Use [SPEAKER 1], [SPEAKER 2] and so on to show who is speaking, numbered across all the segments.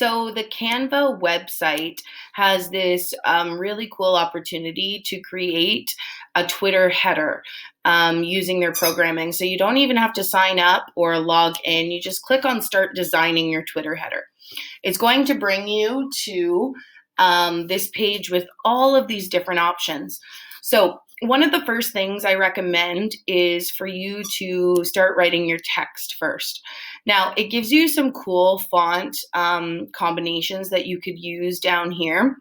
[SPEAKER 1] So the Canva website has this really cool opportunity to create a Twitter header using their programming. So you don't even have to sign up or log in. You just click on Start Designing Your Twitter Header. It's going to bring you to this page with all of these different options. So one of the first things I recommend is for you to start writing your text first. Now, it gives you some cool font combinations that you could use down here.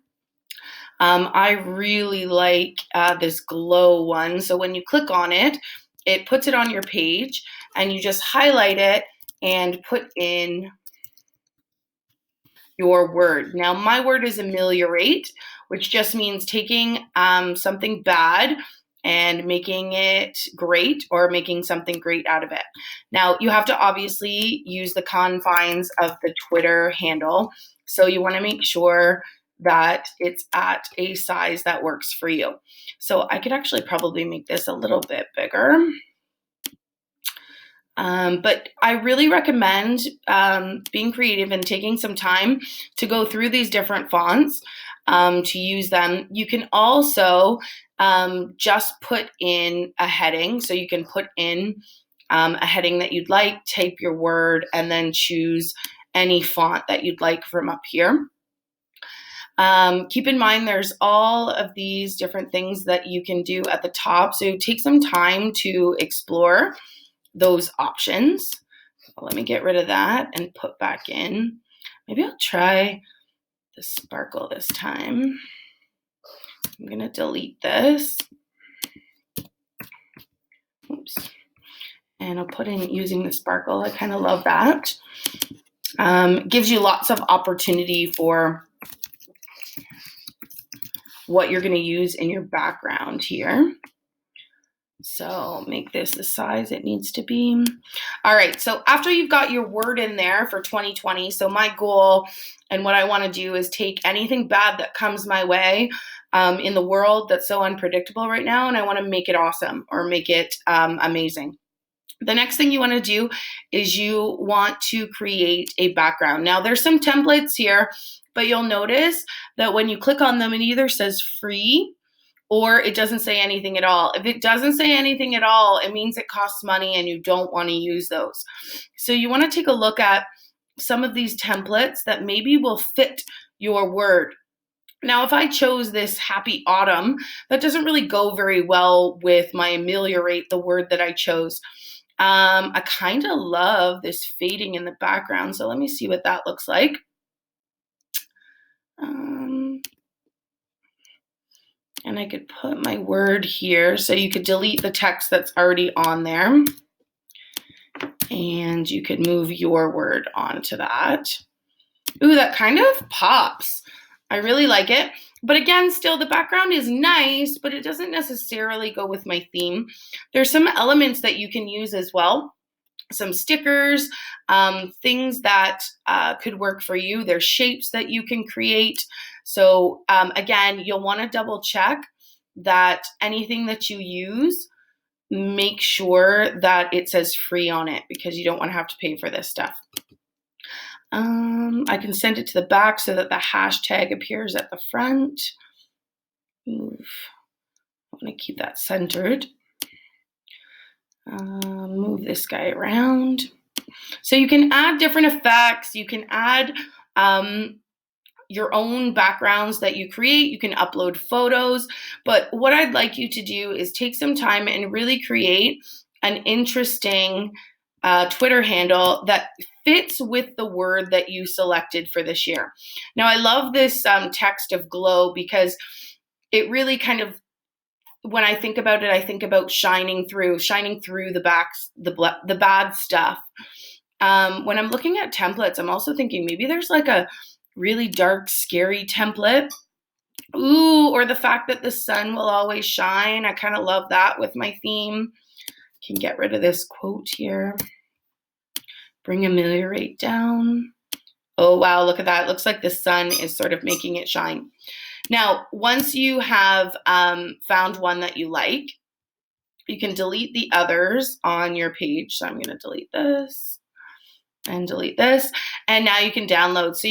[SPEAKER 1] I really like this glow one. So when you click on it, it puts it on your page and you just highlight it and put in your word. Now, my word is ameliorate, which just means taking something bad and making it great, or making something great out of it. Now, you have to obviously use the confines of the Twitter handle. So you want to make sure that it's at a size that works for you. So I could actually probably make this a little bit bigger. But I really recommend being creative and taking some time to go through these different fonts to use them. You can also just put in a heading. So you can put in a heading that you'd like, type your word, and then choose any font that you'd like from up here. Keep in mind there's all of these different things that you can do at the top. So take some time to explore those options. Let me get rid of that and put back in. Maybe I'll try the sparkle this time. I'm going to delete this. Oops. And I'll put in using the sparkle. I kind of love that. Gives you lots of opportunity for what you're going to use in your background here. So make this the size it needs to be. All right, so after you've got your word in there for 2020, so my goal and what I want to do is take anything bad that comes my way in the world that's so unpredictable right now, and I want to make it awesome or make it amazing. The next thing you want to do is you want to create a background. Now, there's some templates here, but you'll notice that when you click on them, it either says free or it doesn't say anything at all. If it doesn't say anything at all, it means it costs money and you don't want to use those. So you want to take a look at some of these templates that maybe will fit your word. Now, if I chose this happy autumn, that doesn't really go very well with my ameliorate, the word that I chose. I kind of love this fading in the background. So let me see what that looks like. And I could put my word here. So you could delete the text that's already on there. And you could move your word onto that. Ooh, that kind of pops. I really like it. But again, still the background is nice, but it doesn't necessarily go with my theme. There's some elements that you can use as well. Some stickers, things that could work for you. There's shapes that you can create. So again, you'll want to double check that anything that you use, make sure that it says free on it because you don't want to have to pay for this stuff. I can send it to the back so that the hashtag appears at the front. Move. I want to keep that centered. Move this guy around. So you can add different effects. You can add your own backgrounds that you create. You can upload photos. But what I'd like you to do is take some time and really create an interesting Twitter handle that fits with the word that you selected for this year. Now, I love this text of glow because it really kind of, when I think about it, I think about shining through the bad stuff. When I'm looking at templates, I'm also thinking maybe there's like a really dark, scary template. Ooh, or the fact that the sun will always shine. I kind of love that with my theme. Can get rid of this quote here. Bring ameliorate down. Oh, wow, look at that. It looks like the sun is sort of making it shine. Now, once you have found one that you like, you can delete the others on your page. So I'm going to delete this and delete this. And now you can download. So